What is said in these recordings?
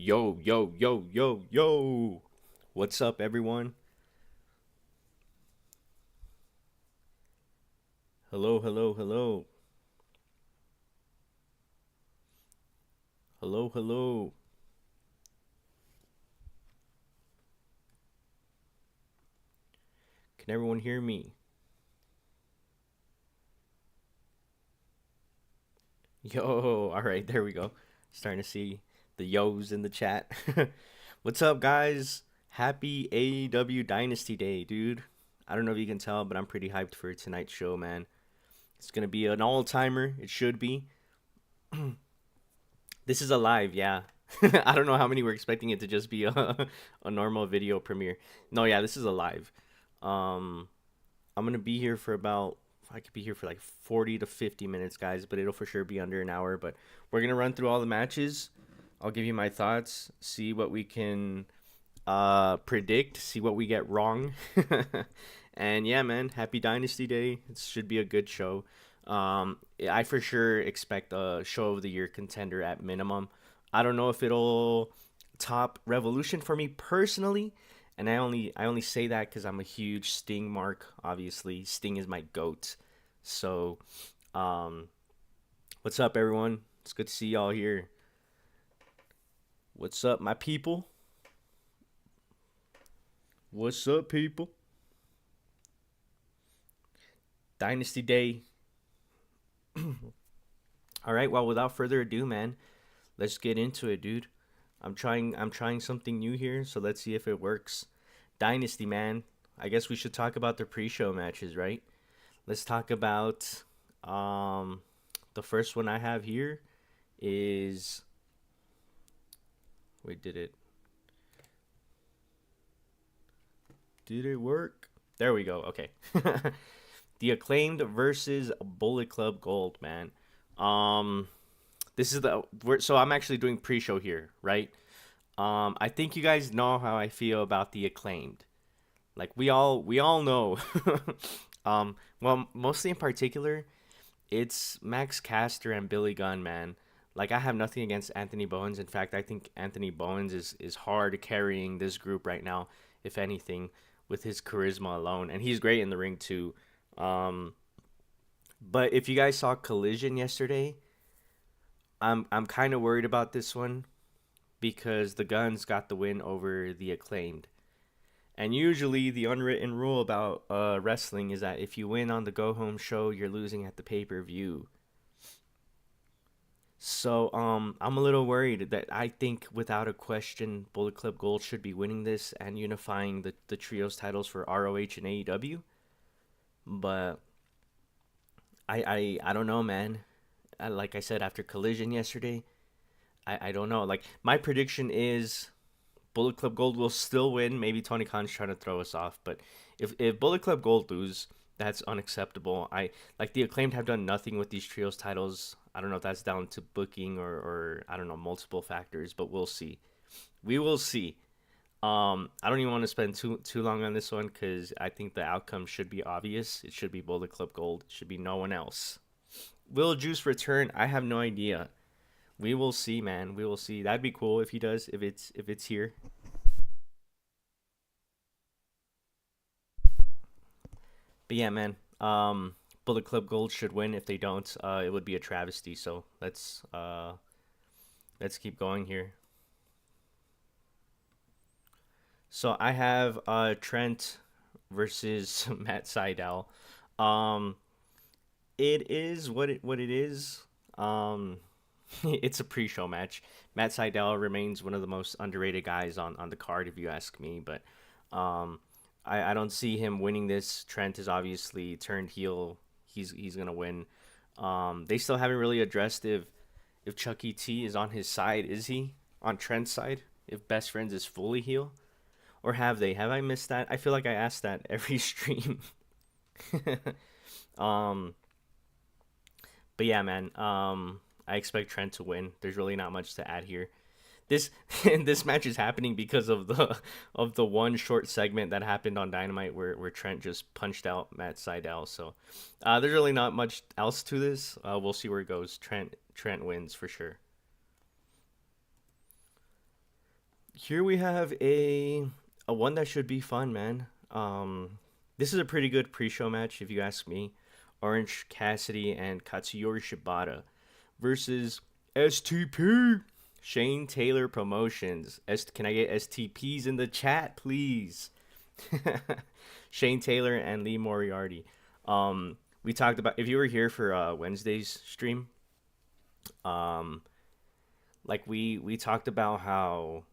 Yo, yo, yo, yo, yo. What's up, everyone? Hello, hello, hello. Hello, hello. Can everyone hear me? Yo, all right, there we go. Starting to see the yo's in the chat. What's up, guys? Happy AEW Dynasty Day, dude. I don't know if you can tell, but I'm pretty hyped for tonight's show, man. It's going to be an all timer. It should be. This is a live, yeah. I don't know how many were expecting it to just be a normal video premiere. No, yeah, this is a live. Um, I'm gonna be here for about I could be here for like 40 to 50 minutes, guys, but it'll for sure be under an hour. But we're gonna run through all the matches. I'll give you my thoughts, see what we can predict, see what we get wrong. And yeah, man, happy Dynasty Day. It should be a good show. I for sure expect a show of the year contender at minimum. I don't know if it'll top Revolution for me personally, and I only say that because I'm a huge Sting mark. Obviously, Sting is my goat. So, um, what's up, everyone? It's good to see y'all here. What's up, my people? What's up, people? Dynasty Day. All right. Well, without further ado, man, let's get into it, dude. I'm trying something new here, so let's see if it works. Dynasty, man. I guess we should talk about the pre-show matches, right? Let's talk about the first one I have here is wait, did it work? There we go. Okay. The Acclaimed versus Bullet Club Gold, man. Um this is so I'm actually doing pre-show here, right? I think you guys know how I feel about the Acclaimed. Like we all know. Well, mostly in particular, it's Max Caster and Billy Gunn, man. Like I have nothing against Anthony Bowens. In fact, I think Anthony Bowens is hard carrying this group right now, if anything, with his charisma alone, and he's great in the ring too. Um, but if you guys saw Collision yesterday, I'm kind of worried about this one because the Guns got the win over the Acclaimed. And usually, the unwritten rule about wrestling is that if you win on the go home show, you're losing at the pay per view. So, I'm a little worried that I think without a question, Bullet Club Gold should be winning this and unifying the trios titles for ROH and AEW. But I don't know, man. Like I said, after Collision yesterday, I don't know. Like, my prediction is Bullet Club Gold will still win. Maybe Tony Khan's trying to throw us off, but if Bullet Club Gold lose, that's unacceptable. I like the Acclaimed have done nothing with these trios titles. I don't know if that's down to booking or I don't know multiple factors, but we'll see. We will see. I don't even want to spend too long on this one because I think the outcome should be obvious. It should be Bullet Club Gold. It should be no one else. Will Juice return? I have no idea. We will see, man. We will see. That'd be cool if he does. If it's here. But yeah, man. Bullet Club Gold should win. If they don't, it would be a travesty. So let's keep going here. So I have Trent versus Matt Sydal. Um, it is what it is. It's a pre-show match. Matt Sydal remains one of the most underrated guys on the card, if you ask me. But um, I don't see him winning this. Trent is obviously turned heel. He's gonna win. They still haven't really addressed if Chucky T is on his side. Is he on Trent's side? If Best Friends is fully heel, or have they? Have I missed that? I feel like I asked that every stream. um, but yeah, man. I expect Trent to win. There's really not much to add here. This this match is happening because of the one short segment that happened on Dynamite where Trent just punched out Matt Sydal. So there's really not much else to this. We'll see where it goes. Trent wins for sure. Here we have a one that should be fun, man. This is a pretty good pre-show match, if you ask me. Orange Cassidy and Katsuyori Shibata versus STP. Shane Taylor Promotions. Can I get STPs in the chat, please? Shane Taylor and Lee Moriarty. We talked about, if you were here for Wednesday's stream, um, like we talked about how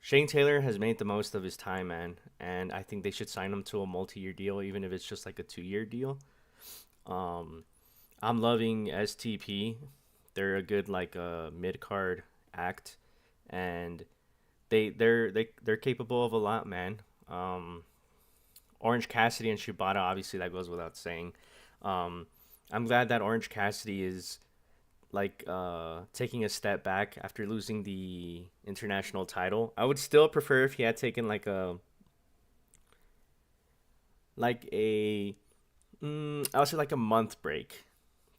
Shane Taylor has made the most of his time, man, and I think they should sign him to a multi-year deal, even if it's just like a 2-year deal. Um, I'm loving STP. They're a good like mid card act, and they're capable of a lot, man. Um, Orange Cassidy and Shibata, obviously that goes without saying. Um, I'm glad that Orange Cassidy is like taking a step back after losing the international title. I would still prefer if he had taken like a I would say like a month break,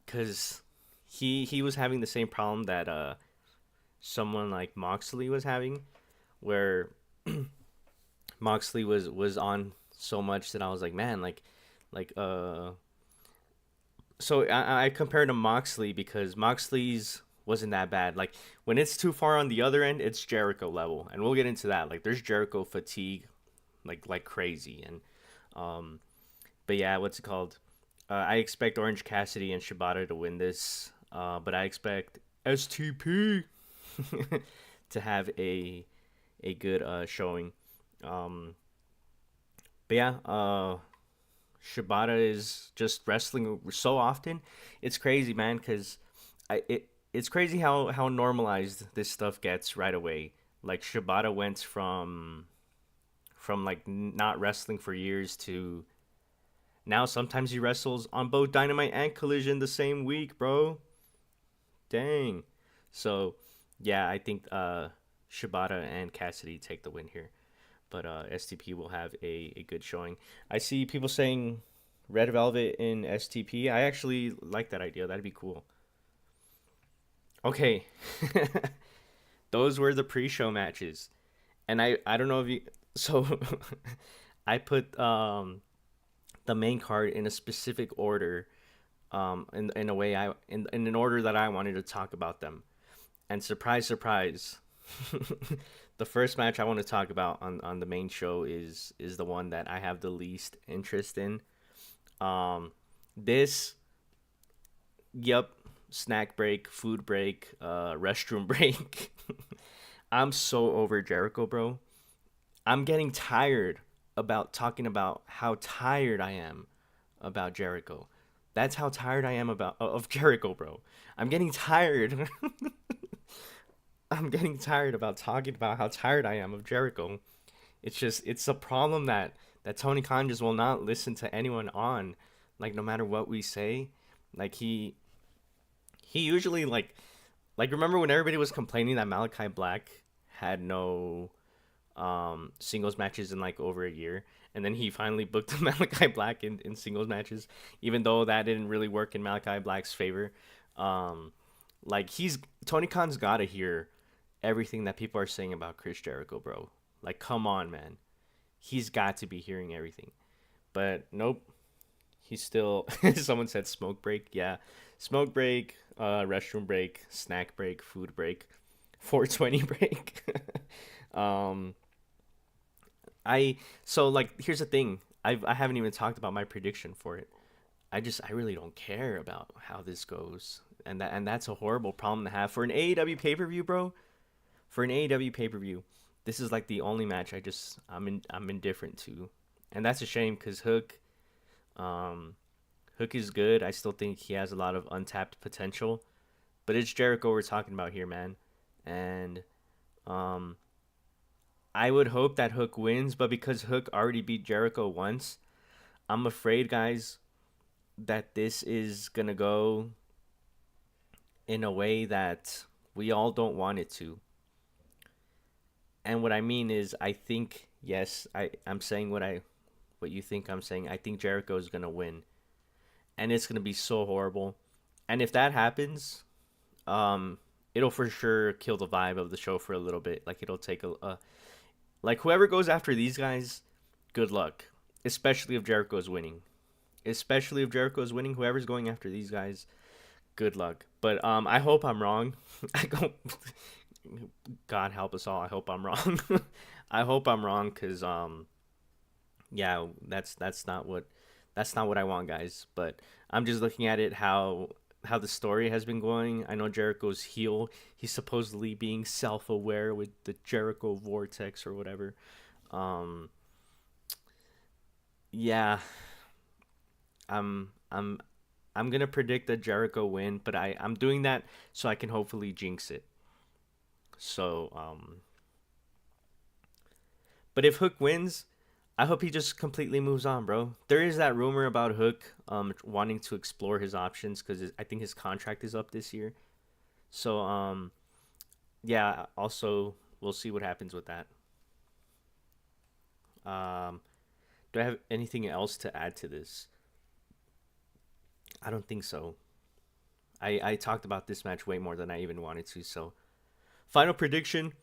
because he was having the same problem that someone like Moxley was having, where Moxley was on so much that I was like, man, like so I compared to Moxley because Moxley's wasn't that bad. Like when it's too far on the other end, it's Jericho level, and we'll get into that. Like there's Jericho fatigue, like crazy, and um, but yeah, what's it called? I expect Orange Cassidy and Shibata to win this, but I expect STP to have a good showing. Um, but yeah, Shibata is just wrestling so often. It's crazy, man, because it's crazy how normalized this stuff gets right away. Like Shibata went from like not wrestling for years to now sometimes he wrestles on both Dynamite and Collision the same week, bro. Dang. So yeah, I think Shibata and Cassidy take the win here, but STP will have a good showing. I see people saying Red Velvet in STP. I actually like that idea. That'd be cool. Okay, those were the pre-show matches, and I don't know if you so I put the main card in a specific order, in a way in an order that I wanted to talk about them. And surprise, surprise, the first match I want to talk about on the main show is the one that I have the least interest in. This, yep, snack break, food break, restroom break. I'm so over Jericho, bro. I'm getting tired about talking about how tired I am about Jericho. That's how tired I am about of Jericho, bro. I'm getting tired. I'm getting tired about talking about how tired I am of Jericho. It's a problem that Tony Khan just will not listen to anyone on, like no matter what we say. Like he usually like remember when everybody was complaining that Malachi Black had no singles matches in like over a year, and then he finally booked Malachi Black in singles matches, even though that didn't really work in Malachi Black's favor. Um like he's Tony Khan's gotta hear everything that people are saying about Chris Jericho, bro. Like come on, man. He's got to be hearing everything. But nope. He's still someone said smoke break. Yeah. Smoke break, restroom break, snack break, food break, 420 break. um I so like here's the thing. I haven't even talked about my prediction for it. I really don't care about how this goes. And that's a horrible problem to have for an AEW pay-per-view, bro. For an AEW pay-per-view, this is like the only match I'm indifferent to. And that's a shame cuz um Hook is good. I still think he has a lot of untapped potential, but it's Jericho we're talking about here, man. And um I would hope that Hook wins, but because Hook already beat Jericho once, I'm afraid, guys, that this is gonna go in a way that we all don't want it to. And what I mean is, I think yes, I'm saying what you think I'm saying. I think Jericho is gonna win, and it's gonna be so horrible. And if that happens, um, it'll for sure kill the vibe of the show for a little bit. Like it'll take Like whoever goes after these guys, good luck. Especially if Jericho's winning. Especially if Jericho's winning, whoever's going after these guys, good luck. But I hope I'm wrong. I go God help us all. I hope I'm wrong. I hope I'm wrong cuz yeah, that's not what I want, guys. But I'm just looking at it how the story has been going. I know Jericho's heel. He's supposedly being self-aware with the Jericho vortex or whatever. Um, yeah, I'm I'm gonna predict a Jericho win, but I'm doing that so I can hopefully jinx it. So but if Hook wins, I hope he just completely moves on, bro. There is that rumor about Hook wanting to explore his options because I think his contract is up this year. So yeah. Also, we'll see what happens with that. Um, do I have anything else to add to this? I don't think so. I talked about this match way more than I even wanted to. So final prediction: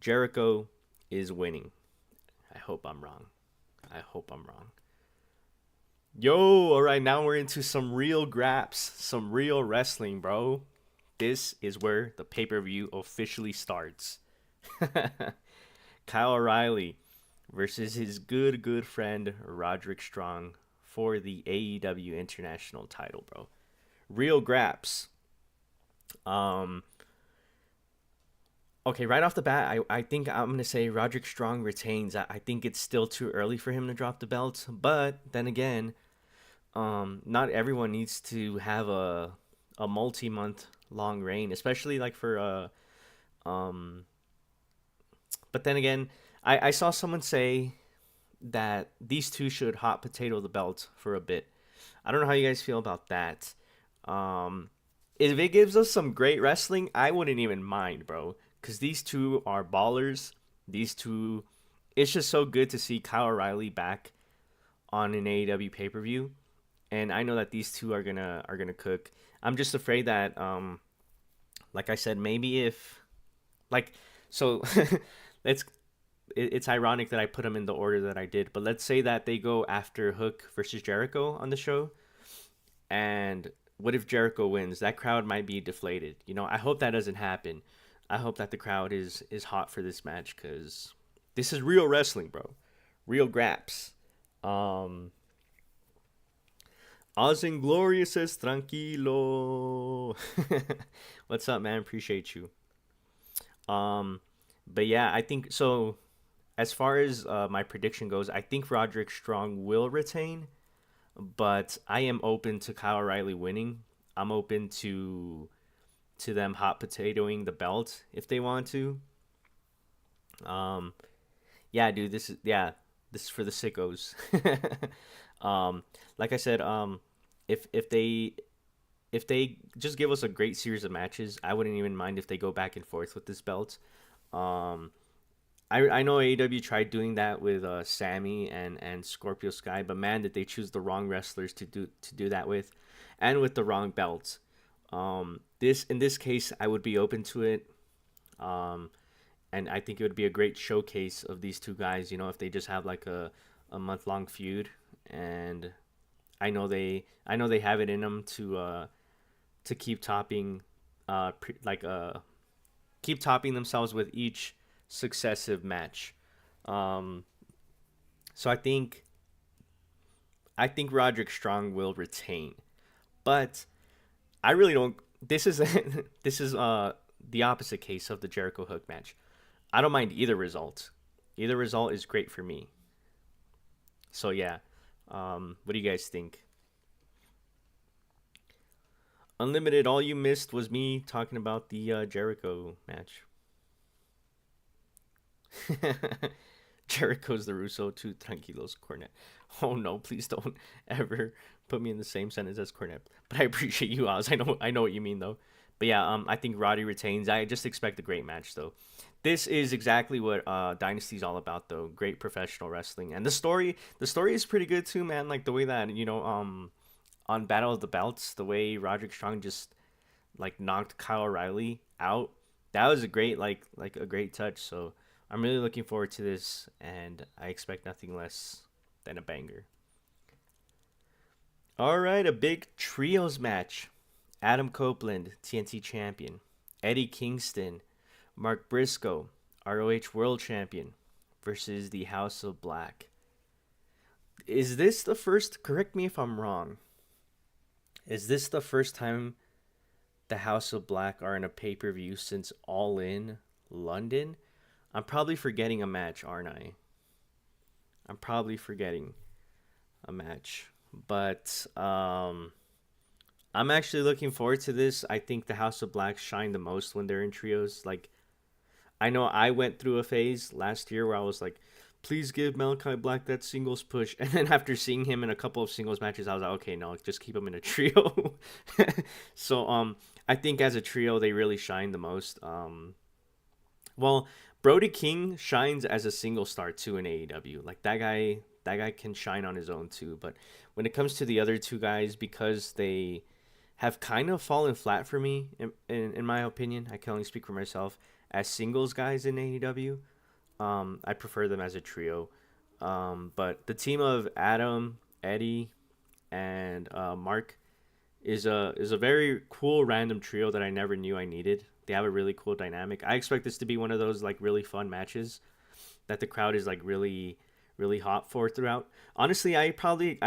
Jericho is winning. I hope I'm wrong. I hope I'm wrong. Yo, all right, now we're into some real graps, some real wrestling, bro. This is where the pay per view officially starts. Kyle O'Reilly versus his good friend Roderick Strong for the AEW International title, bro. Real graps. Um, okay, right off the bat, I think I'm gonna say Roderick Strong retains. I think it's still too early for him to drop the belt, but then again, not everyone needs to have a multi-month long reign, especially like for um but then again, I saw someone say that these two should hot potato the belt for a bit. I don't know how you guys feel about that. Um if it gives us some great wrestling, I wouldn't even mind, bro, cuz these two are ballers. These two, it's just so good to see Kyle O'Reilly back on an AEW pay-per-view, and I know that these two are gonna cook. I'm just afraid that like I said, maybe if like so let's it's ironic that I put them in the order that I did, but let's say that they go after Hook versus Jericho on the show, and what if Jericho wins? That crowd might be deflated. I hope that doesn't happen. I hope that the crowd is hot for this match because this is real wrestling, bro. Real graps. Um, Oz Inglorious says tranquilo. What's up, man? Appreciate you. Um, but yeah, I think so. As far as my prediction goes, I think Roderick Strong will retain, but I am open to Kyle O'Reilly winning. I'm open to them hot potatoing the belt if they want to. Um, yeah, dude, this is for the sickos. um, like I said, if they just give us a great series of matches, I wouldn't even mind if they go back and forth with this belt. Um, I know AEW tried doing that with Sammy and Scorpio Sky, but man, did they choose the wrong wrestlers to do that with, and with the wrong belts. This in this case, I would be open to it. Um, and I think it would be a great showcase of these two guys. If they just have like a month long feud, and I know they have it in them to keep topping, like keep topping themselves with each successive match. Um, so I think Roderick Strong will retain, but I really don't. This is this is the opposite case of the Jericho Hook match. I don't mind either result. Either result is great for me. So yeah, what do you guys think? Unlimited, all you missed was me talking about the Jericho match. Jericho's the Russo, two tranquilos, Cornet. Oh no, please don't ever put me in the same sentence as Cornet. But I appreciate you, Oz. I know what you mean though. But yeah, I think Roddy retains. I just expect a great match though. This is exactly what Dynasty's all about though. Great professional wrestling. And the story is pretty good too, man. Like the way that, on Battle of the Belts, the way Roderick Strong just like knocked Kyle O'Reilly out. That was a great a great touch. So I'm really looking forward to this, and I expect nothing less than a banger. All right, a big trios match. Adam Copeland, TNT champion. Eddie Kingston, Mark Briscoe, ROH World Champion, versus the House of Black. Is this the first? Correct me if I'm wrong. Is this the first time the House of Black are in a pay per view since All In London? I'm probably forgetting a match, aren't I? I'm probably forgetting a match. But I'm actually looking forward to this. I think the House of Black shine the most when they're in trios. Like, I know I went through a phase last year where I was like, please give Malachi Black that singles push. And then after seeing him in a couple of singles matches, I was like, okay, no, just keep him in a trio. So I think as a trio they really shine the most. Well, Brody King shines as a single star too in AEW. Like that guy can shine on his own too. But when it comes to the other two guys, because they have kind of fallen flat for me, in my opinion, I can only speak for myself, as singles guys in AEW. I prefer them as a trio. But the team of Adam, Eddie, and Mark is a very cool random trio that I never knew I needed. They have a really cool dynamic. I expect this to be one of those like really fun matches that the crowd is like really hot for throughout. Honestly, I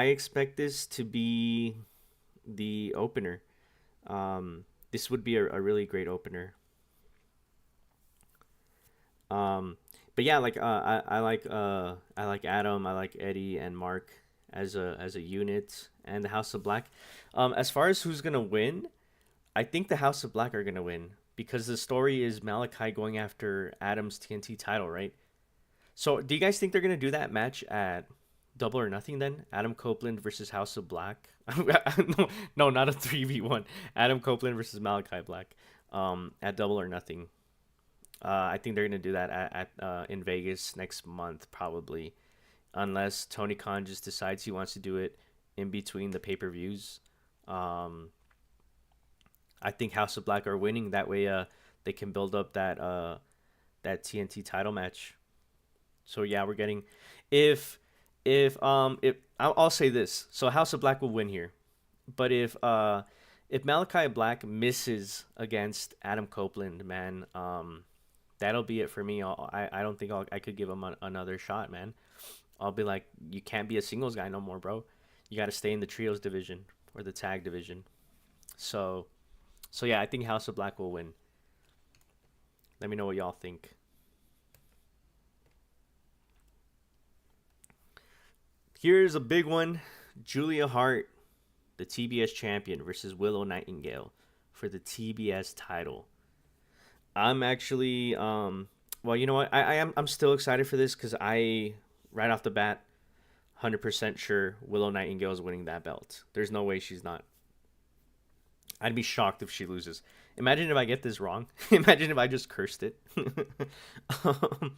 expect this to be the opener. This would be a really great opener. Um, but yeah, like I like Adam, I like Eddie and Mark as a unit, and the House of Black. As far as who's gonna win, I think the House of Black are gonna win because the story is Malachi going after Adam's TNT title, right? So, do you guys think they're gonna do that match at Double or Nothing then? Adam Copeland versus House of Black? No, no, not a 3v1. Adam Copeland versus Malachi Black. At Double or Nothing. I think they're gonna do that at in Vegas next month probably, unless Tony Khan just decides he wants to do it in between the pay per views. Um, I think House of Black are winning. That way, they can build up that TNT title match. So yeah, we're getting if if I'll say this. So House of Black will win here, but if Malachi Black misses against Adam Copeland, man, that'll be it for me. I don't think I could give him another shot, man. I'll be like, you can't be a singles guy no more, bro. You got to stay in the trios division or the tag division. So so yeah, I think House of Black will win. Let me know what y'all think. Here's a big one: Julia Hart, the TBS champion, versus Willow Nightingale for the TBS title. I'm actually well, you know what? I'm still excited for this because I right off the bat 100% sure Willow Nightingale is winning that belt. There's no way she's not. I'd be shocked if she loses. Imagine if I get this wrong. Imagine if I just cursed it. um,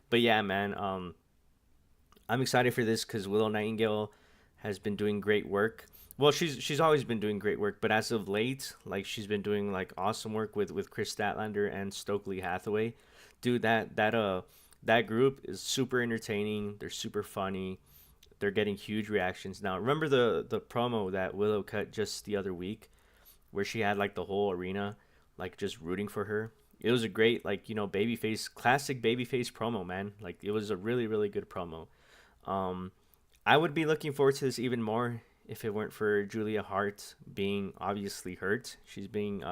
but yeah, man. I'm excited for this because Willow Nightingale has been doing great work. Well, she's always been doing great work, but as of late, like she's been doing like awesome work with Chris Statlander and Stokely Hathaway. Dude, that group is super entertaining. They're super funny. They're getting huge reactions now. Remember the promo that Willow cut just the other week, where she had like the whole arena like just rooting for her. It was a great like babyface classic babyface promo, man. Like it was a really good promo. Um, I would be looking forward to this even more if it weren't for Julia Hart being obviously hurt. She's being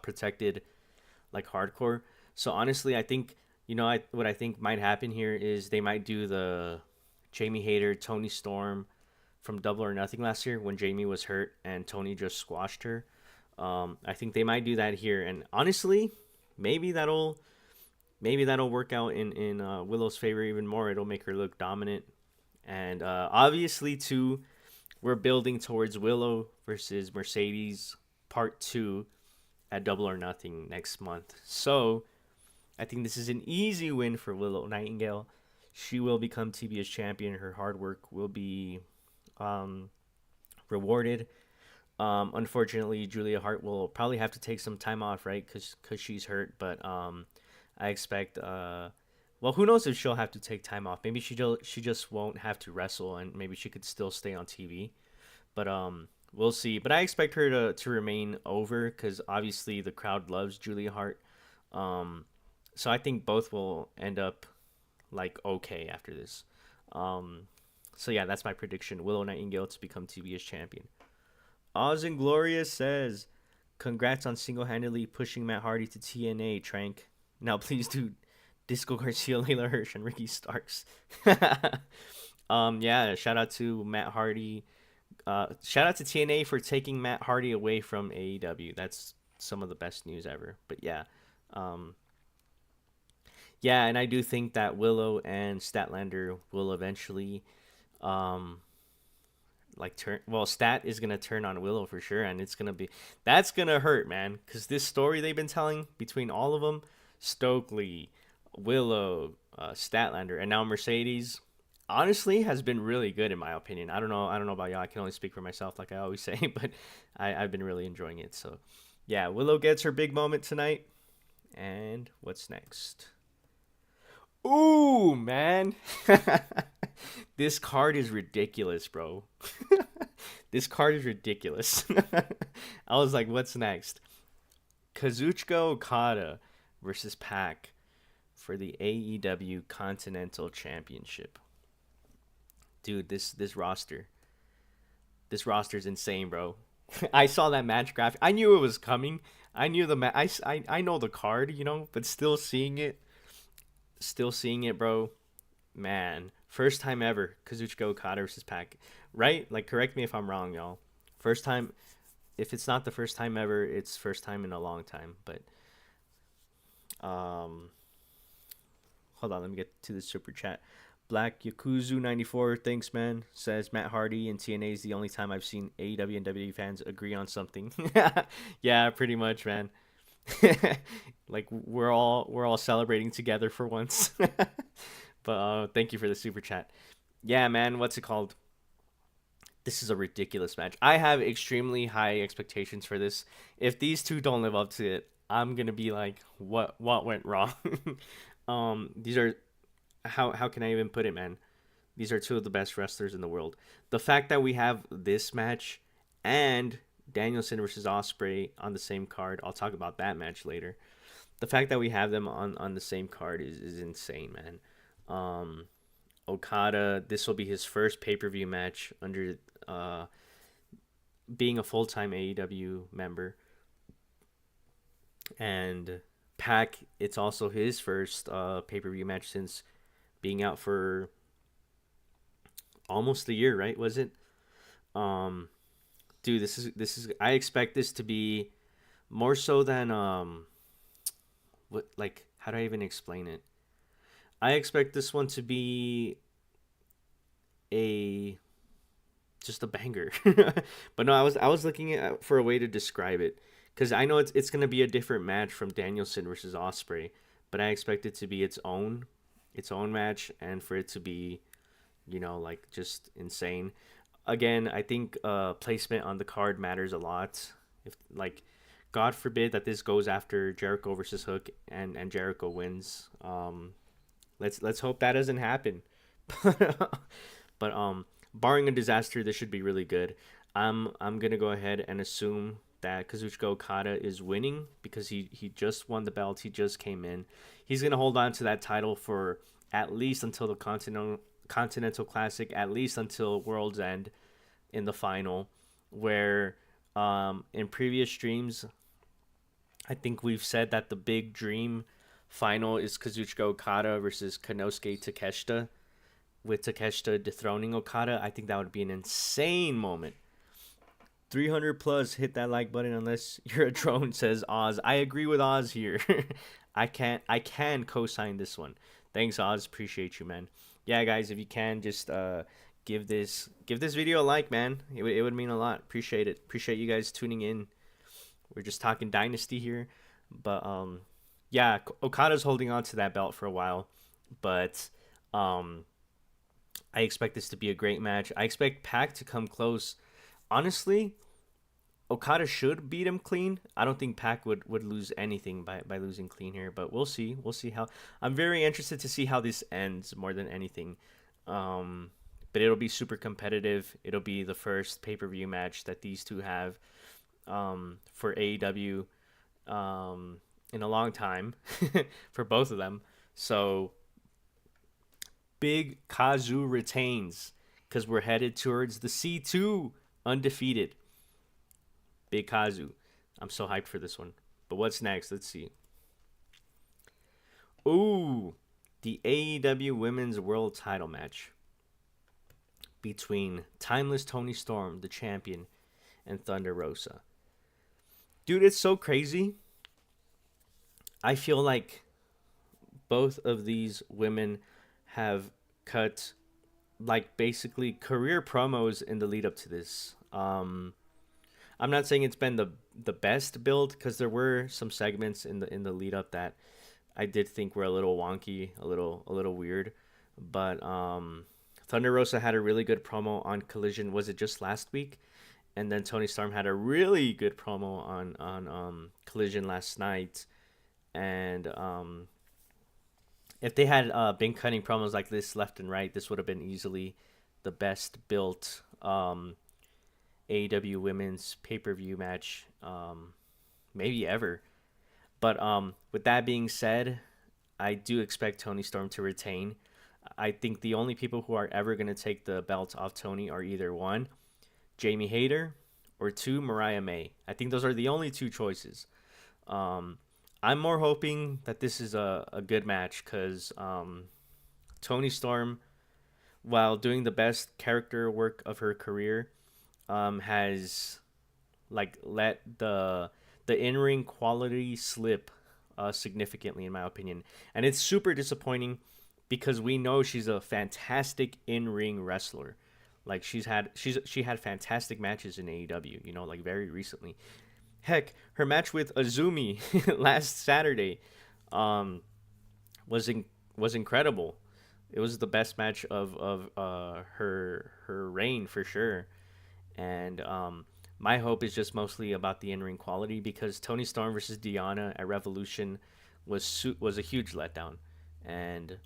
protected like hardcore. So honestly, I think what I think might happen here is they might do the Jamie Hayter, Tony Storm from Double or Nothing last year when Jamie was hurt and Tony just squashed her. I think they might do that here, and honestly, maybe that'll work out in Willow's favor even more. It'll make her look dominant, and obviously too, we're building towards Willow versus Mercedes Part Two at Double or Nothing next month. So I think this is an easy win for Willow Nightingale. She will become TBS champion. Her hard work will be um, rewarded. Unfortunately, Julia Hart will probably have to take some time off, right? Because she's hurt. But I expect well, who knows if she'll have to take time off. Maybe she just won't have to wrestle, and maybe she could still stay on TV. But we'll see. But I expect her to remain over because obviously the crowd loves Julia Hart. Um, so I think both will end up like okay after this. Um, so yeah, that's my prediction. Willow Nightingale to become TBS champion. Oz and Gloria says, "Congrats on single-handedly pushing Matt Hardy to TNA, Trank. Now please do Disco Garcia, Layla Hirsch, and Ricky Starks." Yeah, shout out to Matt Hardy. Shout out to TNA for taking Matt Hardy away from AEW. That's some of the best news ever. But yeah, um, yeah, and I do think that Willow and Statlander will eventually, um, like turn. Well, Stat is gonna turn on Willow for sure, and that's gonna hurt, man. Cause this story they've been telling between all of them, Stokely, Willow, Statlander, and now Mercedes, honestly has been really good in my opinion. I don't know about y'all. I can only speak for myself, like I always say, but I've been really enjoying it. So, yeah, Willow gets her big moment tonight. And what's next? Ooh, man. This card is ridiculous, bro. This card is ridiculous. I was like, what's next? Kazuchika Okada versus Pac for the AEW Continental Championship. Dude, this roster's insane, bro. I saw that match graphic. I knew it was coming. I knew the I know the card, but still seeing it, bro. Man, first time ever, Kazuchika Okada versus Pac, right? Like, correct me if I'm wrong, y'all. First time. If it's not the first time ever, it's first time in a long time. But um, hold on, let me get to the super chat. Black Yakuzu 94, thanks man. Says Matt Hardy and TNA is the only time I've seen AEW and WWE fans agree on something. Yeah, pretty much, man. Like we're all celebrating together for once. But thank you for the super chat. Yeah, man, what's it called? This is a ridiculous match. I have extremely high expectations for this. If these two don't live up to it, I'm gonna be like, what went wrong? These are how can I even put it, man? These are two of the best wrestlers in the world. The fact that we have this match and Danielson versus Osprey on the same card, I'll talk about that match later. The fact that we have them on the same card is insane, man. Um, Okada, this will be his first pay per view match under uh, being a full time AEW member, and Pac, it's also his first pay per view match since being out for almost a year, right? Was it? Um, Dude, this is. I expect this to be more so than what, like, how do I even explain it? I expect this one to be a just a banger. But no, I was looking at for a way to describe it because I know it's gonna be a different match from Danielson versus Osprey, but I expect it to be its own match, and for it to be like just insane. Again, I think placement on the card matters a lot. If, like, God forbid that this goes after Jericho versus Hook and Jericho wins. Let's hope that doesn't happen. But barring a disaster, this should be really good. I'm gonna go ahead and assume that Kazuchika Okada is winning because he just won the belt. He just came in. He's gonna hold on to that title for at least until the Continental Classic, at least until World's End in the final, where in previous streams, I think we've said that the big dream final is Kazuchika Okada versus Konosuke Takeshita, with Takeshita dethroning Okada. I think that would be an insane moment. 300 plus, hit that like button unless you're a drone, says Oz. I agree with Oz here. I can co-sign this one. Thanks, Oz. Appreciate you, man. Yeah, guys, if you can just give this video a like, man. It would mean a lot. Appreciate it. Appreciate you guys tuning in. We're just talking Dynasty here, but yeah, Okada's holding on to that belt for a while, but um, I expect this to be a great match. I expect Pac to come close. Honestly, Okada should beat him clean. I don't think Pac would lose anything by losing clean here, but we'll see. We'll see how. I'm very interested to see how this ends more than anything. Um, but it'll be super competitive. It'll be the first pay per view match that these two have for AEW in a long time for both of them. So big Kazu retains because we're headed towards the C2 undefeated. Big Kazu. I'm so hyped for this one. But what's next? Let's see. Ooh, the AEW Women's World Title match between Timeless Tony Storm, the champion, and Thunder Rosa. Dude, it's so crazy. I feel like both of these women have cut like basically career promos in the lead up to this. I'm not saying it's been the best build because there were some segments in the lead up that I did think were a little wonky, a little weird. But Thunder Rosa had a really good promo on Collision. Was it just last week? And then Tony Storm had a really good promo on Collision last night. And if they had been cutting promos like this left and right, this would have been easily the best built AEW Women's pay-per-view match maybe ever. But with that being said, I do expect Tony Storm to retain. I think the only people who are ever going to take the belt off Tony are either one, Jamie Hayter, or two, Mariah May. I think those are the only two choices. I'm more hoping that this is a good match because Tony Storm, while doing the best character work of her career, has like let the in-ring quality slip significantly in my opinion, and it's super disappointing because we know she's a fantastic in-ring wrestler. Like she had fantastic matches in AEW, you know, like very recently. Heck, her match with Azumi last Saturday was was incredible. It was the best match of her reign for sure. And my hope is just mostly about the in-ring quality because Tony Storm versus Deanna at Revolution was a huge letdown, and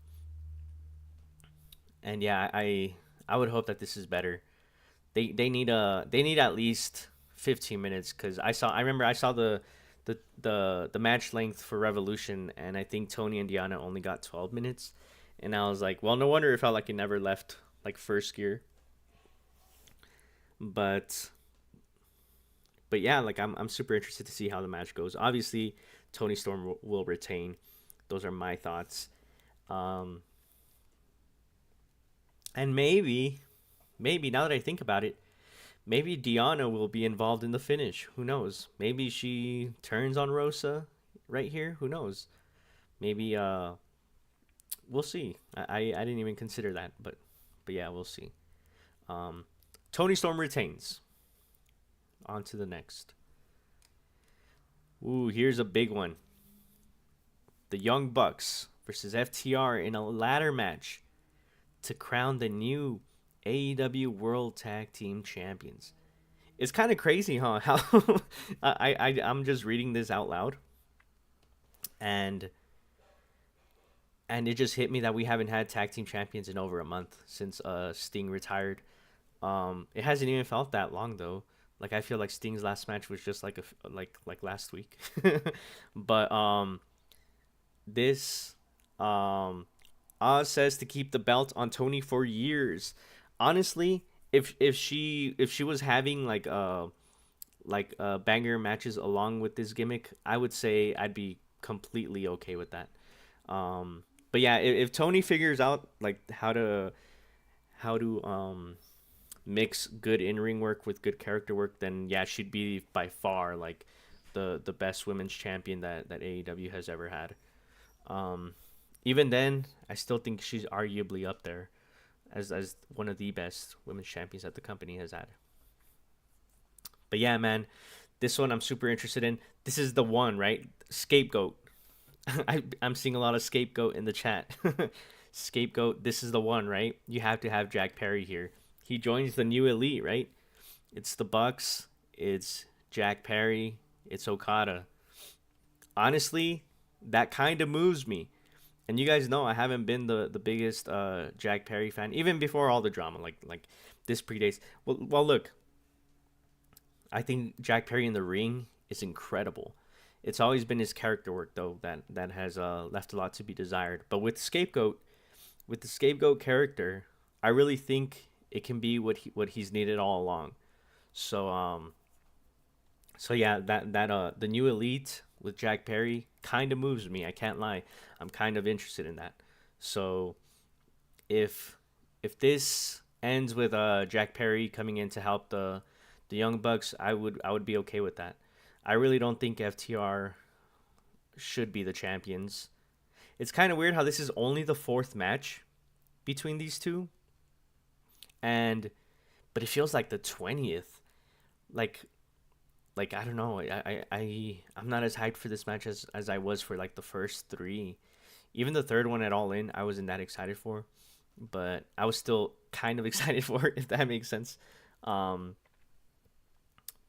yeah, I would hope that this is better. They need at least 15 minutes because I remember I saw the match length for Revolution, and I think Tony and Deanna only got 12 minutes, and I was like, well, no wonder it felt like it never left like first gear. But yeah, like I'm super interested to see how the match goes. Obviously, Tony Storm will retain. Those are my thoughts. Um, and maybe now that I think about it, maybe Deanna will be involved in the finish. Who knows? Maybe she turns on Rosa right here. Who knows? Maybe we'll see. I didn't even consider that, but yeah, we'll see. Um, Tony Storm retains. On to the next. Ooh, here's a big one. The Young Bucks versus FTR in a ladder match to crown the new AEW World Tag Team Champions. It's kind of crazy, huh? How I'm just reading this out loud, and it just hit me that we haven't had tag team champions in over a month since Sting retired. It hasn't even felt that long though. Like I feel like Sting's last match was just like like last week. But this Oz says to keep the belt on Tony for years. Honestly, if she was having like banger matches along with this gimmick, I would say I'd be completely okay with that. But yeah, if Tony figures out like how to mix good in-ring work with good character work, then yeah, she'd be by far like the best women's champion that AEW has ever had. Even then, I still think she's arguably up there as one of the best women's champions that the company has had. But yeah, man, this one I'm super interested in. This is the one, right? Scapegoat. I'm seeing a lot of scapegoat in the chat. Scapegoat, this is the one, right? You have to have Jack Perry here. He joins the new elite, right? It's the Bucks. It's Jack Perry, it's Okada. Honestly, that kind of moves me. And you guys know I haven't been the biggest Jack Perry fan even before all the drama. Like this predates. Well, look, I think Jack Perry in the ring is incredible. It's always been his character work though that has left a lot to be desired. But with the scapegoat character, I really think it can be what he's needed all along. So so yeah, that the new elite with Jack Perry kind of moves me. I can't lie. I'm kind of interested in that. So if this ends with Jack Perry coming in to help the Young Bucks, I would be okay with that. I really don't think FTR should be the champions. It's kind of weird how this is only the fourth match between these two, and but it feels like the 20th. Like I don't know. I'm not as hyped for this match as I was for like the first three. Even the third one at All In, I wasn't that excited for, but I was still kind of excited for it, if that makes sense. Um,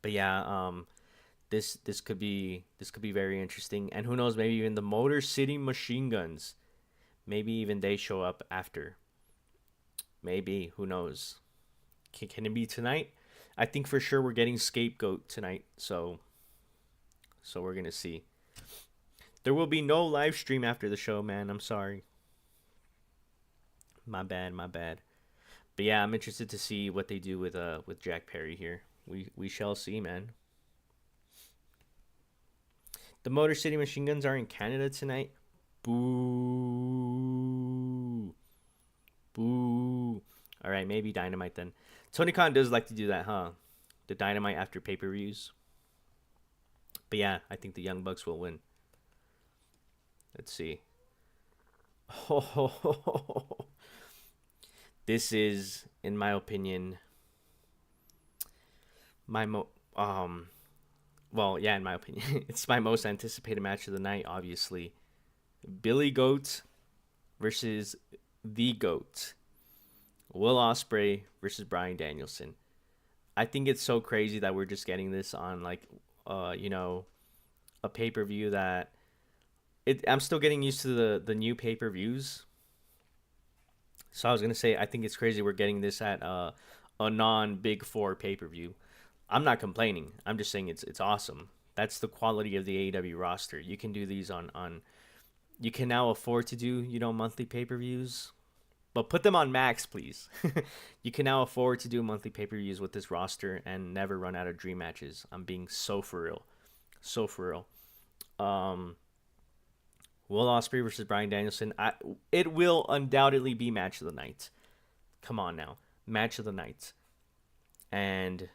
but yeah, this could be very interesting, and who knows? Maybe even the Motor City Machine Guns, maybe even they show up after. Maybe, who knows? Can it be tonight? I think for sure we're getting Scapegoat tonight, so we're gonna see. There will be no live stream after the show, man. I'm sorry. My bad, my bad. But yeah, I'm interested to see what they do with Jack Perry here. We shall see, man. The Motor City Machine Guns are in Canada tonight. Boo. Boo. All right, maybe Dynamite then. Tony Khan does like to do that, huh? The Dynamite after pay-per-views. But yeah, I think the Young Bucks will win. Let's see. Oh, this is, in my opinion, my well, yeah, in my opinion, it's my most anticipated match of the night. Obviously, Billy Goat versus the Goat, Will Osprey versus Bryan Danielson. I think it's so crazy that we're just getting this on like, you know, a pay per view that I'm still getting used to the new pay per views. So I was gonna say I think it's crazy we're getting this at a non Big Four pay per view. I'm not complaining. I'm just saying it's awesome. That's the quality of the AEW roster. You can do these on you can now afford to do, you know, monthly pay per views, but put them on max, please. You can now afford to do monthly pay per views with this roster and never run out of dream matches. I'm being so for real, so for real. Um, Will Ospreay versus Bryan Danielson. It will undoubtedly be match of the night. Come on now, match of the night. And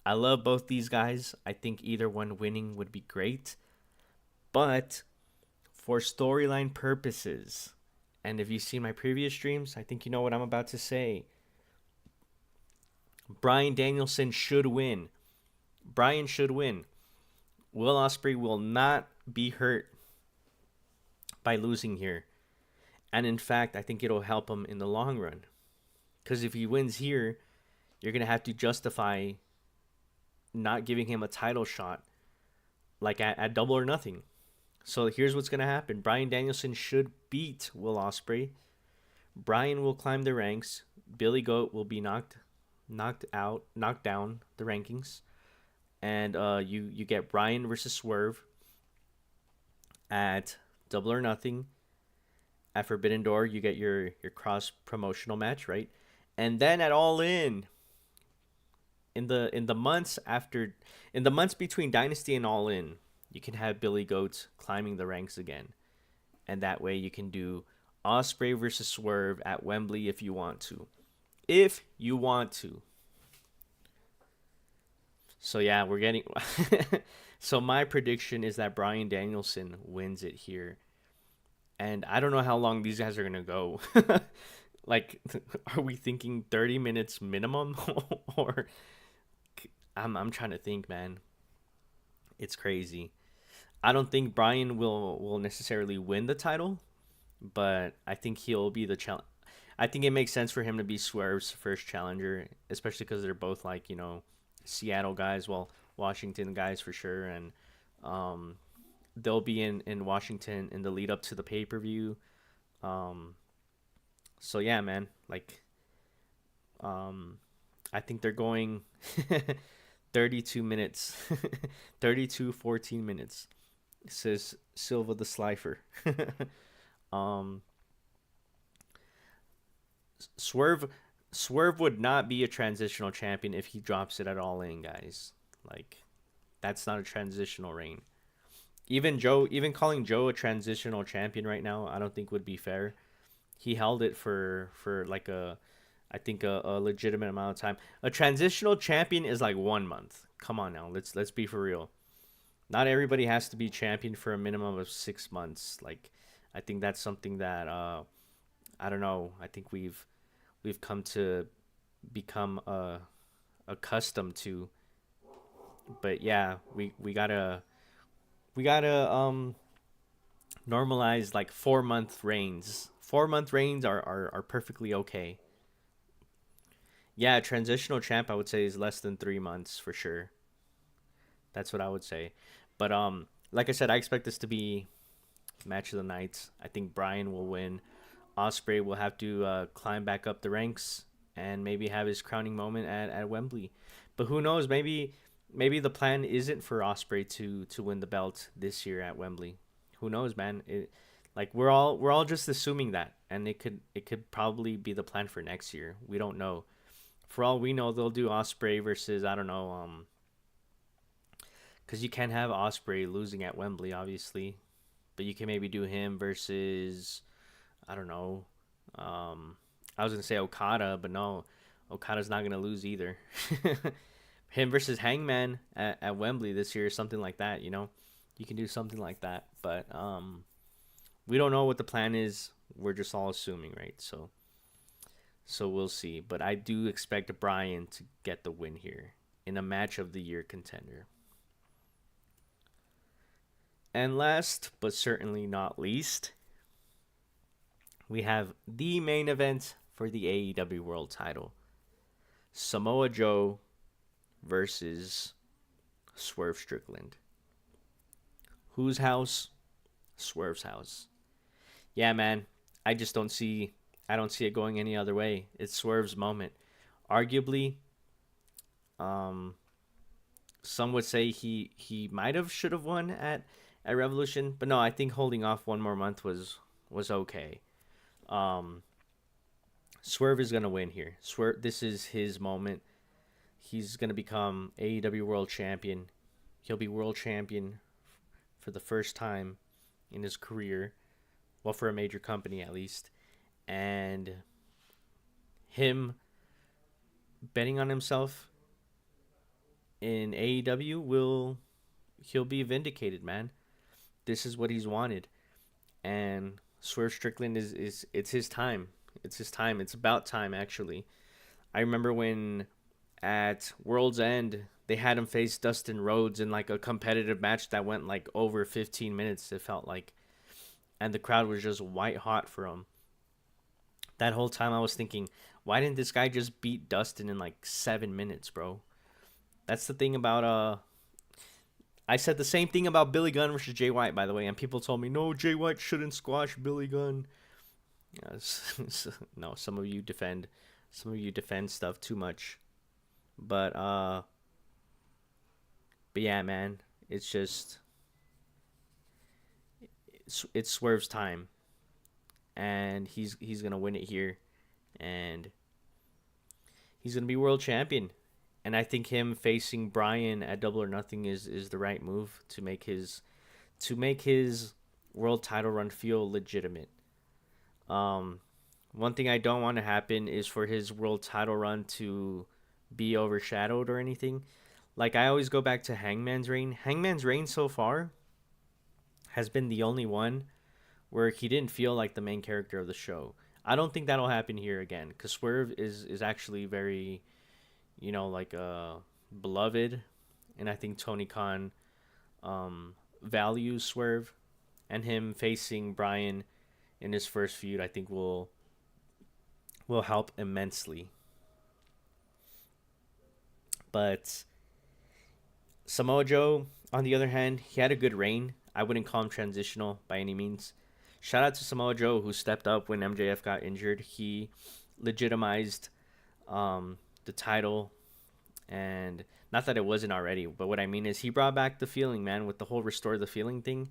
I love both these guys. I think either one winning would be great. But for storyline purposes, and if you've seen my previous streams, I think you know what I'm about to say. Bryan Danielson should win. Bryan should win. Will Ospreay will not be hurt by losing here. And in fact, I think it'll help him in the long run. Because if he wins here, you're going to have to justify not giving him a title shot like at Double or Nothing. So here's what's going to happen. Bryan Danielson should beat Will Ospreay. Bryan will climb the ranks. Billy Goat will be knocked down the rankings. And you get Bryan versus Swerve at Double or Nothing. At Forbidden Door, you get your cross promotional match, right? And then at All In, in the months between Dynasty and All In, you can have Billy Goat climbing the ranks again, and that way you can do Osprey versus Swerve at Wembley if you want to. So yeah, we're getting. So my prediction is that Bryan Danielson wins it here, and I don't know how long these guys are gonna go. Like, are we thinking 30 minutes minimum, or I'm trying to think, man. It's crazy. I don't think Bryan will necessarily win the title, but I think he'll be the challenge. I think it makes sense for him to be Swerve's first challenger, especially because they're both like, you know, Seattle guys. Well, Washington guys for sure, and um, they'll be in Washington in the lead up to the pay per view. Um, so yeah, man, like um, I think they're going 32 minutes, 32-14 minutes. It says Silva the Slifer. um, Swerve Swerve would not be a transitional champion if he drops it at All In, guys. Like that's not a transitional reign. Even calling Joe a transitional champion right now, I don't think would be fair. He held it for like I think a legitimate amount of time. A transitional champion is like 1 month. Come on now, let's be for real. Not everybody has to be champion for a minimum of 6 months. Like I think that's something that I don't know. I think we've come to become accustomed to. But yeah, we gotta normalize like 4 month reigns. 4 month reigns are perfectly okay. Yeah, transitional champ I would say is less than 3 months for sure. That's what I would say. But like I said, I expect this to be match of the night. I think Bryan will win. Osprey will have to climb back up the ranks and maybe have his crowning moment at Wembley. But who knows? Maybe the plan isn't for Osprey to win the belt this year at Wembley. Who knows, man? Like we're all just assuming that, and it could probably be the plan for next year. We don't know. For all we know, they'll do Osprey versus I don't know, because you can't have Osprey losing at Wembley, obviously, but you can maybe do him versus I don't know. I was gonna say Okada, but no, Okada's not gonna lose either. Him versus Hangman at Wembley this year, something like that. You can do something like that, but we don't know what the plan is. We're just all assuming, right? So we'll see. But I do expect Bryan to get the win here in a match of the year contender. And last, but certainly not least, we have the main event for the AEW World Title: Samoa Joe versus Swerve Strickland. Whose house? Swerve's house. Yeah, man. I just don't see. I don't see it going any other way. It's Swerve's moment. Arguably, um, some would say he might have should have won at Revolution, but no, I think holding off one more month was okay. Um, Swerve is gonna win here. Swerve. This is his moment. He's gonna become AEW World Champion. He'll be World Champion for the first time in his career. Well, for a major company at least. And him betting on himself in AEW he'll be vindicated, man. This is what he's wanted. And Swerve Strickland is it's his time. It's his time. It's about time actually. I remember when at World's End they had him face Dustin Rhodes in like a competitive match that went like over 15 minutes, it felt like. And the crowd was just white hot for him. That whole time I was thinking, why didn't this guy just beat Dustin in like 7 minutes, bro? That's the thing about I said the same thing about Billy Gunn versus Jay White, by the way, and people told me no, Jay White shouldn't squash Billy Gunn. No, some of you defend stuff too much, but yeah, man, it's just it's Swerve's time, and he's gonna win it here, and he's gonna be world champion. And I think him facing Bryan at Double or Nothing is the right move to make his world title run feel legitimate. Um, One thing I don't want to happen is for his world title run to be overshadowed or anything. Like I always go back to Hangman's reign. Hangman's reign so far has been the only one where he didn't feel like the main character of the show. I don't think that'll happen here again because Swerve is actually very, like beloved, and I think Tony Khan values Swerve, and him facing Bryan in his first feud, I think will help immensely. But Samoa Joe, on the other hand, he had a good reign. I wouldn't call him transitional by any means. Shout out to Samoa Joe, who stepped up when MJF got injured. He legitimized the title, and not that it wasn't already, but what I mean is he brought back the feeling, man, with the whole restore the feeling thing.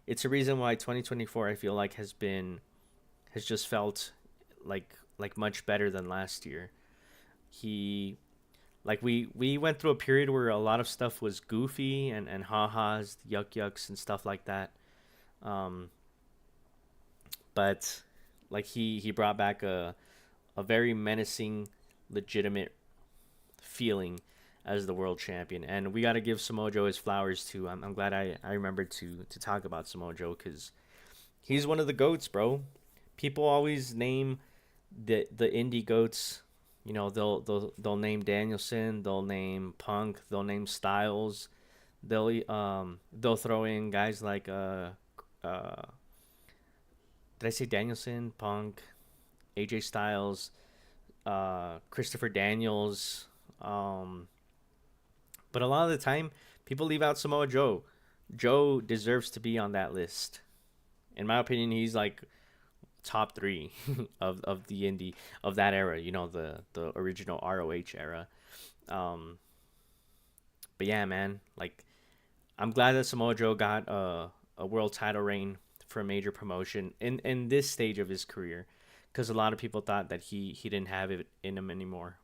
It's a reason why 2024 I feel like has just felt like much better than last year. He like we went through a period where a lot of stuff was goofy and ha-has, yuck yucks and stuff like that. Um, but like he brought back a very menacing, legitimate feeling as the world champion. And we got to give Samoa Joe his flowers too. I'm glad I remembered to talk about Samoa Joe because he's one of the goats, bro. People always name the indie goats. You know, they'll name Danielson, they'll name Punk, they'll name Styles, they'll throw in guys like uh did I say Danielson, Punk, AJ Styles, Christopher Daniels, um but a lot of the time people leave out Samoa Joe. Joe deserves to be on that list. In my opinion, he's like top three of the indie of that era. You know, the original ROH era. Um, but yeah, man, like I'm glad that Samoa Joe got a world title reign for a major promotion in this stage of his career, because a lot of people thought that he didn't have it in him anymore.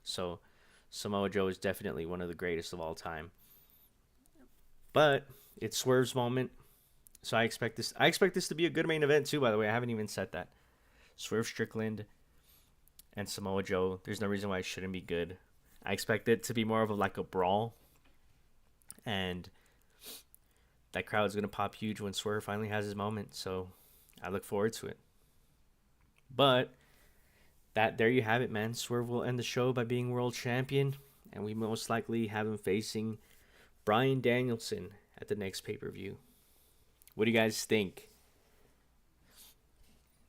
So Samoa Joe is definitely one of the greatest of all time. But it's Swerve's moment, so I expect this. I expect this to be a good main event too. By the way, I haven't even said that. Swerve Strickland and Samoa Joe. There's no reason why it shouldn't be good. I expect it to be more of like a brawl, and that crowd's gonna pop huge when Swerve finally has his moment. So I look forward to it. But that there you have it, man. Swerve will end the show by being world champion, and we most likely have him facing Bryan Danielson at the next pay per view. What do you guys think?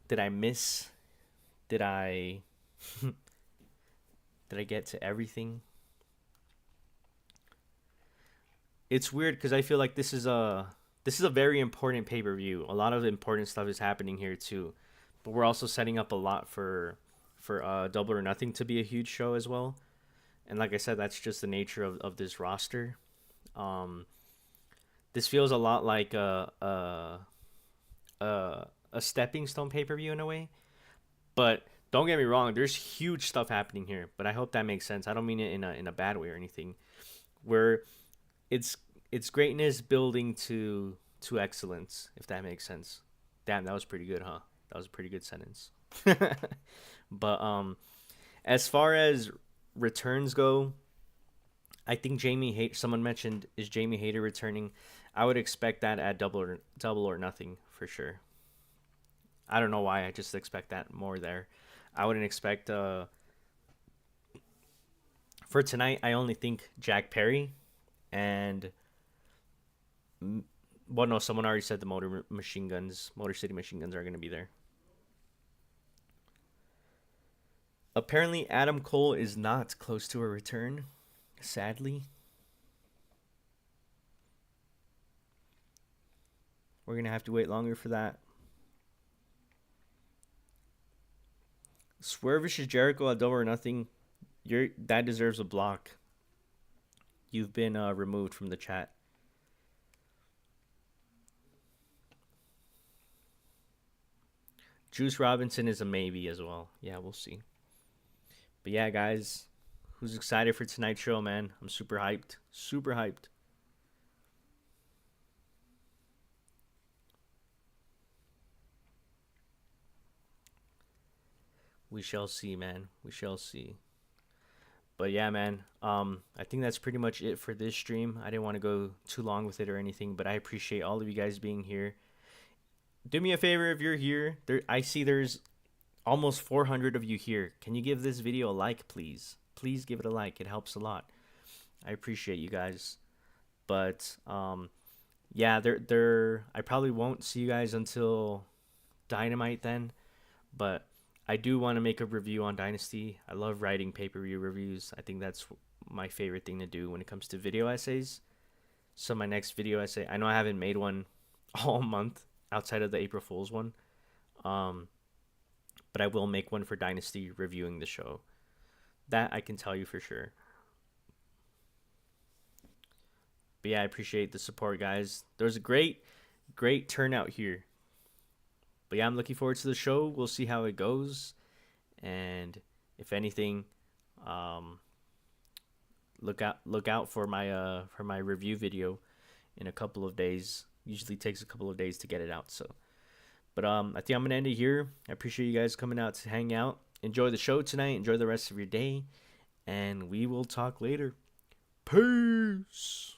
Did I miss? Did I did I get to everything? It's weird because I feel like this is a very important pay per view. A lot of important stuff is happening here too, but we're also setting up a lot for Double or Nothing to be a huge show as well. And like I said, that's just the nature of this roster. Um, this feels a lot like a stepping stone pay per view in a way. But don't get me wrong, there's huge stuff happening here. But I hope that makes sense. I don't mean it in a bad way or anything. Where it's it's greatness building to excellence, if that makes sense. Damn, that was pretty good, huh? That was a pretty good sentence. But as far as returns go, I think Jamie Hayter. Someone mentioned is Jamie Hayter returning. I would expect that at Double or Nothing for sure. I don't know why. I just expect that more there. I wouldn't expect for tonight. I only think Jack Perry and well, no, someone already said the Motor City Machine Guns are going to be there. Apparently, Adam Cole is not close to a return. Sadly, we're gonna have to wait longer for that. Swerve versus Jericho at Double or Nothing. That deserves a block. You've been removed from the chat. Juice Robinson is a maybe as well. Yeah, we'll see. But yeah, guys, who's excited for tonight's show, man? I'm super hyped. Super hyped. We shall see, man. We shall see. But yeah, man. I think that's pretty much it for this stream. I didn't want to go too long with it or anything, but I appreciate all of you guys being here. Do me a favor if you're here. I see there's almost 400 of you here. Can you give this video a like, please? Please give it a like. It helps a lot. I appreciate you guys. But yeah, I probably won't see you guys until Dynamite then. But I do want to make a review on Dynasty. I love writing pay-per-view reviews. I think that's my favorite thing to do when it comes to video essays. So my next video essay, I know I haven't made one all month outside of the April Fool's one, um, but I will make one for Dynasty reviewing the show. That I can tell you for sure. But yeah, I appreciate the support, guys. There was a great turnout here. But yeah, I'm looking forward to the show. We'll see how it goes, and if anything, um, look out for my review video in a couple of days. Usually takes a couple of days to get it out. So, but I think I'm gonna end it here. I appreciate you guys coming out to hang out. Enjoy the show tonight. Enjoy the rest of your day, and we will talk later. Peace.